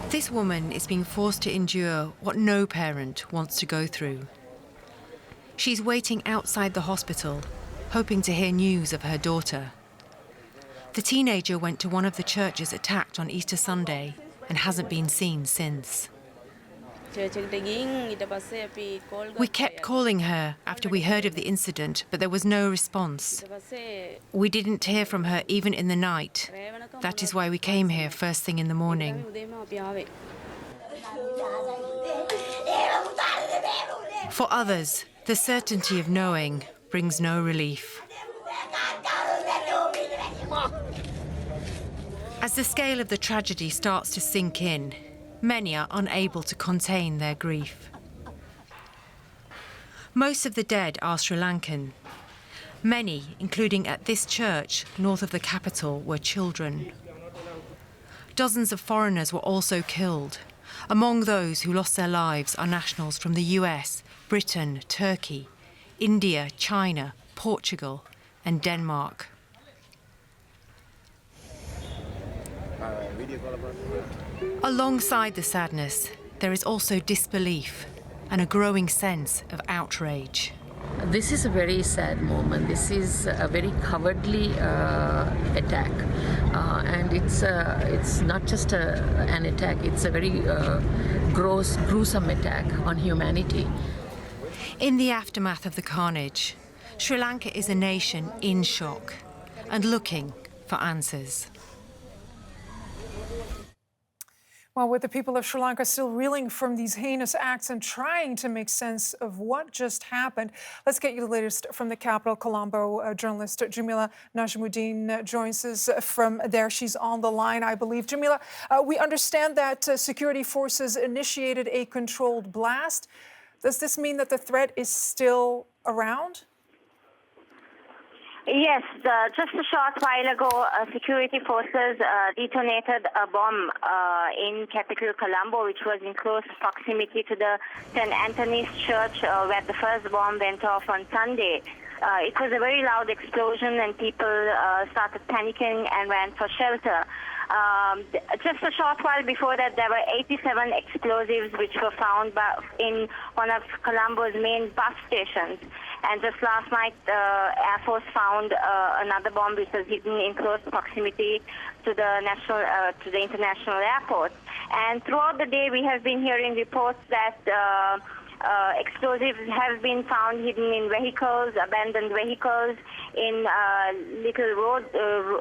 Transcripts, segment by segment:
This woman is being forced to endure what no parent wants to go through. She's waiting outside the hospital, hoping to hear news of her daughter. The teenager went to one of the churches attacked on Easter Sunday and hasn't been seen since. We kept calling her after we heard of the incident, but there was no response. We didn't hear from her even in the night. That is why we came here first thing in the morning. For others, the certainty of knowing brings no relief. As the scale of the tragedy starts to sink in, many are unable to contain their grief. Most of the dead are Sri Lankan. Many, including at this church north of the capital, were children. Dozens of foreigners were also killed. Among those who lost their lives are nationals from the US, Britain, Turkey, India, China, Portugal, and Denmark. Alongside the sadness, there is also disbelief and a growing sense of outrage. This is a very sad moment. This is a very cowardly attack, and it's not just an attack. It's a very gruesome attack on humanity. In the aftermath of the carnage, Sri Lanka is a nation in shock and looking for answers. Well, with the people of Sri Lanka still reeling from these heinous acts and trying to make sense of what just happened, let's get you the latest from the capital. Colombo journalist Jamila Najmuddin joins us from there. She's on the line, I believe. Jamila, we understand that security forces initiated a controlled blast. Does this mean that the threat is still around? Yes, just a short while ago, security forces detonated a bomb in capital Colombo, which was in close proximity to the St. Anthony's Church, where the first bomb went off on Sunday. It was a very loud explosion, and people started panicking and ran for shelter. Just a short while before that, there were 87 explosives which were found in one of Colombo's main bus stations. And just last night, Air Force found another bomb which was hidden in close proximity to the international airport. And throughout the day, we have been hearing reports that explosives have been found hidden in vehicles, abandoned vehicles, in little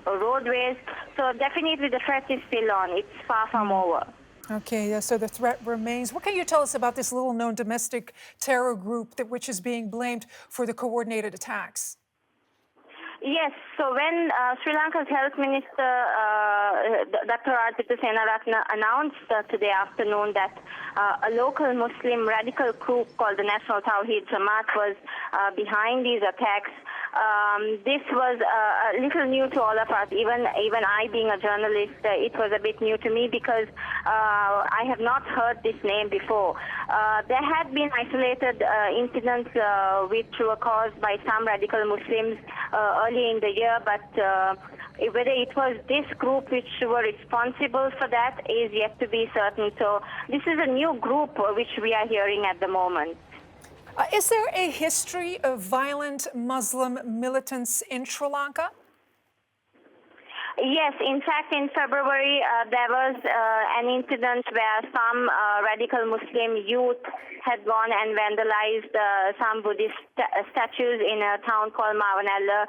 roadways. So definitely the threat is still on. It's far from over. Okay, so the threat remains. What can you tell us about this little-known domestic terror group which is being blamed for the coordinated attacks? Yes, so when Sri Lanka's Health Minister, Dr. Arpita Senaratne, announced today afternoon that a local Muslim radical group called the National Thowheeth Jama'ath was behind these attacks, this was a little new to all of us. Even I, being a journalist, it was a bit new to me because I have not heard this name before. There had been isolated incidents which were caused by some radical Muslims early in the year, but whether it was this group which were responsible for that is yet to be certain. So this is a new group which we are hearing at the moment. Is there a history of violent Muslim militants in Sri Lanka? Yes, in fact, in February, there was an incident where some radical Muslim youth had gone and vandalized some Buddhist statues in a town called Mavanella,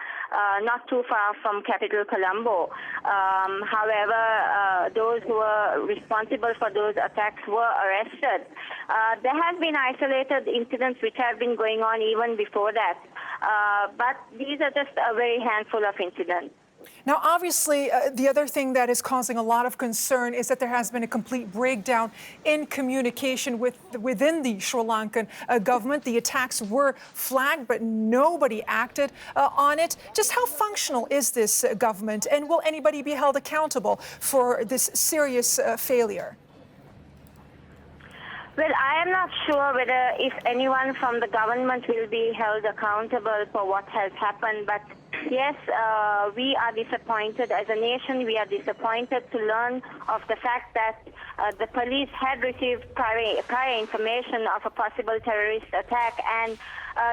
not too far from capital Colombo. However, those who were responsible for those attacks were arrested. There have been isolated incidents which have been going on even before that, but these are just a very handful of incidents. Now, obviously, the other thing that is causing a lot of concern is that there has been a complete breakdown in communication within the Sri Lankan government. The attacks were flagged, but nobody acted on it. Just how functional is this government, and will anybody be held accountable for this serious failure? Well, I am not sure whether if anyone from the government will be held accountable for what has happened, but yes, we are disappointed as a nation. We are disappointed to learn of the fact that the police had received prior information of a possible terrorist attack, and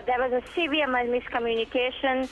there was a severe miscommunication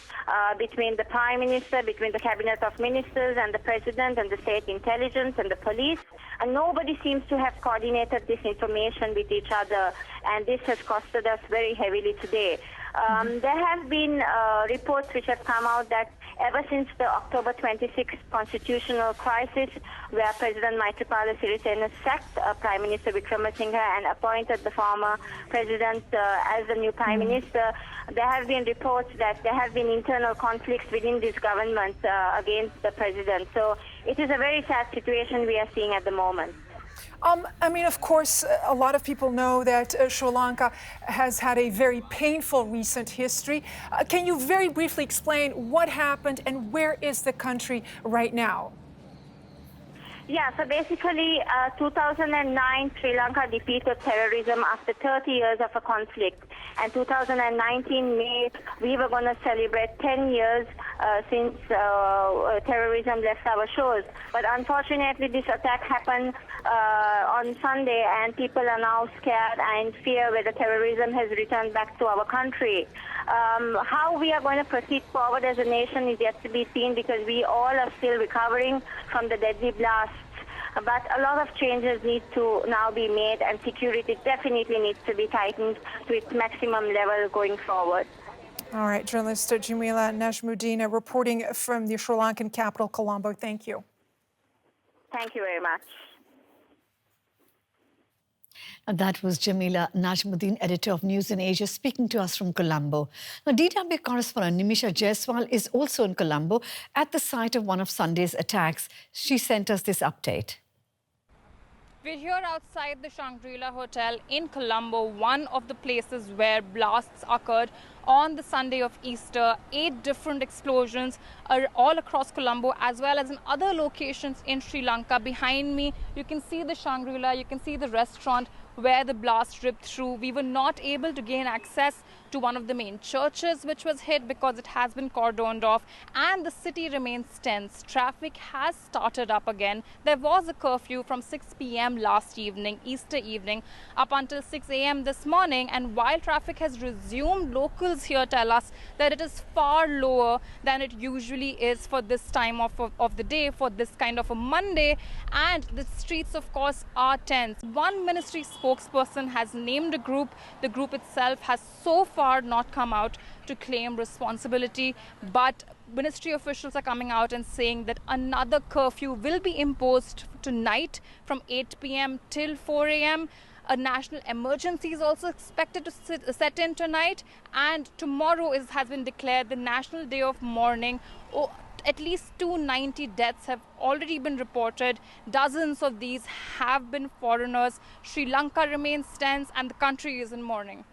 between the Prime Minister, between the Cabinet of Ministers and the President and the State Intelligence and the police. And nobody seems to have coordinated this information with each other, and this has costed us very heavily today. There have been reports which have come out that ever since the October 26th constitutional crisis, where President Maithripala Sirisena sacked Prime Minister Wickremesinghe and appointed the former president as the new Prime Minister, there have been reports that there have been internal conflicts within this government against the president. So it is a very sad situation we are seeing at the moment. I mean, of course, a lot of people know that Sri Lanka has had a very painful recent history. Can you very briefly explain what happened and where is the country right now? Yeah, so basically, 2009, Sri Lanka defeated terrorism after 30 years of a conflict. And 2019 May, we were going to celebrate 10 years since terrorism left our shores. But unfortunately, this attack happened on Sunday, and people are now scared and in fear whether terrorism has returned back to our country. How we are going to proceed forward as a nation is yet to be seen, because we all are still recovering from the deadly blasts. But a lot of changes need to now be made, and security definitely needs to be tightened to its maximum level going forward. All right, journalist Jamila Najmuddin reporting from the Sri Lankan capital, Colombo. Thank you. Thank you very much. And that was Jamila Najmuddin, editor of News in Asia, speaking to us from Colombo. Now, DW correspondent Nimisha Jaiswal is also in Colombo at the site of one of Sunday's attacks. She sent us this update. We're here outside the Shangri-La Hotel in Colombo, one of the places where blasts occurred on the Sunday of Easter. 8 different explosions are all across Colombo, as well as in other locations in Sri Lanka. Behind me, you can see the Shangri-La, you can see the restaurant where the blast ripped through. We were not able to gain access to one of the main churches which was hit because it has been cordoned off, and the city remains tense. Traffic has started up again. There was a curfew from 6 p.m. last evening, Easter evening, up until 6 a.m. this morning, and while traffic has resumed, locals here tell us that it is far lower than it usually is for this time of the day, for this kind of a Monday, and the streets of course are tense. One ministry spokesperson has named a group. The group itself has so far not come out to claim responsibility, but ministry officials are coming out and saying that another curfew will be imposed tonight from 8 p.m. till 4 a.m. A national emergency is also expected to set in tonight, and tomorrow has been declared the National Day of Mourning. At least 290 deaths have already been reported. Dozens of these have been foreigners. Sri Lanka remains tense and the country is in mourning.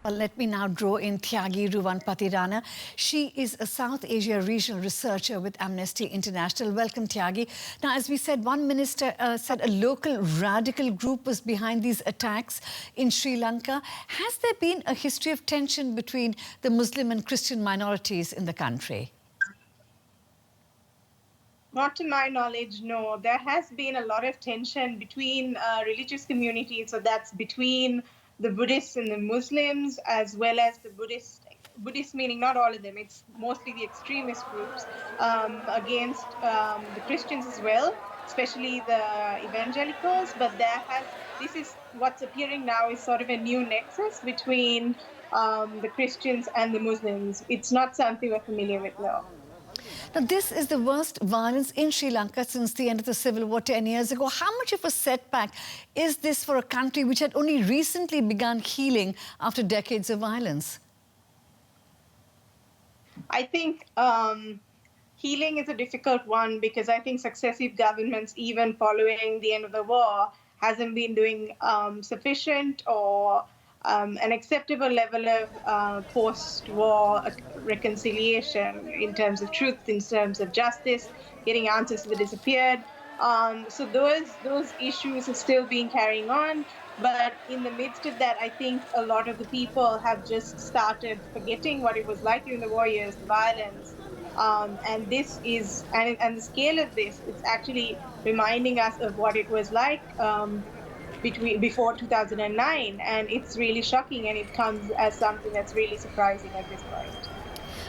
Well, let me now draw in Tyagi Ruvanpatirana. She is a South Asia regional researcher with Amnesty International. Welcome, Tyagi. Now, as we said, one minister said a local radical group was behind these attacks in Sri Lanka. Has there been a history of tension between the Muslim and Christian minorities in the country? Not to my knowledge, no. There has been a lot of tension between religious communities, so that's between the Buddhists and the Muslims, as well as the Buddhists meaning not all of them, it's mostly the extremist groups, against the Christians as well, especially the evangelicals. But this is what's appearing now is sort of a new nexus between the Christians and the Muslims. It's not something we're familiar with, no. Now, this is the worst violence in Sri Lanka since the end of the civil war 10 years ago. How much of a setback is this for a country which had only recently begun healing after decades of violence? I think healing is a difficult one, because I think successive governments, even following the end of the war, hasn't been doing sufficient or an acceptable level of post-war reconciliation in terms of truth, in terms of justice, getting answers that disappeared. So those issues are still being carrying on. But in the midst of that, I think a lot of the people have just started forgetting what it was like during the war years, the violence. And this is, and the scale of this, it's actually reminding us of what it was like before 2009. And it's really shocking, and it comes as something that's really surprising at this point.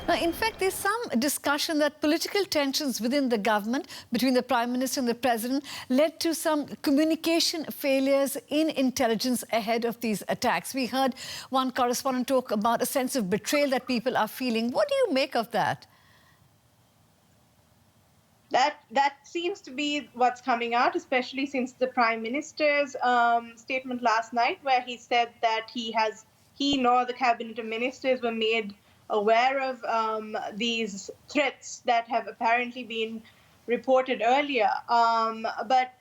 Now, in fact, there's some discussion that political tensions within the government between the Prime Minister and the President led to some communication failures in intelligence ahead of these attacks. We heard one correspondent talk about a sense of betrayal that people are feeling. What do you make of that? That seems to be what's coming out, especially since the Prime Minister's statement last night, where he said that he nor the cabinet of ministers were made aware of these threats that have apparently been reported earlier. But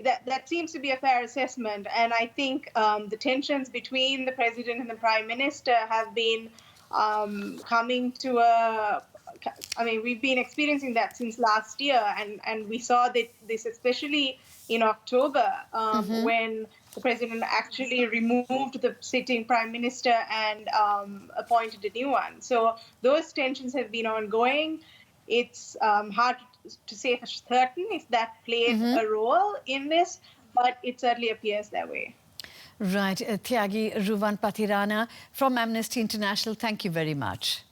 that seems to be a fair assessment. And I think the tensions between the president and the prime minister have been coming to a... I mean, we've been experiencing that since last year, and we saw this especially in October when the president actually removed the sitting prime minister and appointed a new one. So those tensions have been ongoing. It's hard to say for certain if that played a role in this, but it certainly appears that way. Right. Tyagi Ruvan Patirana from Amnesty International, thank you very much.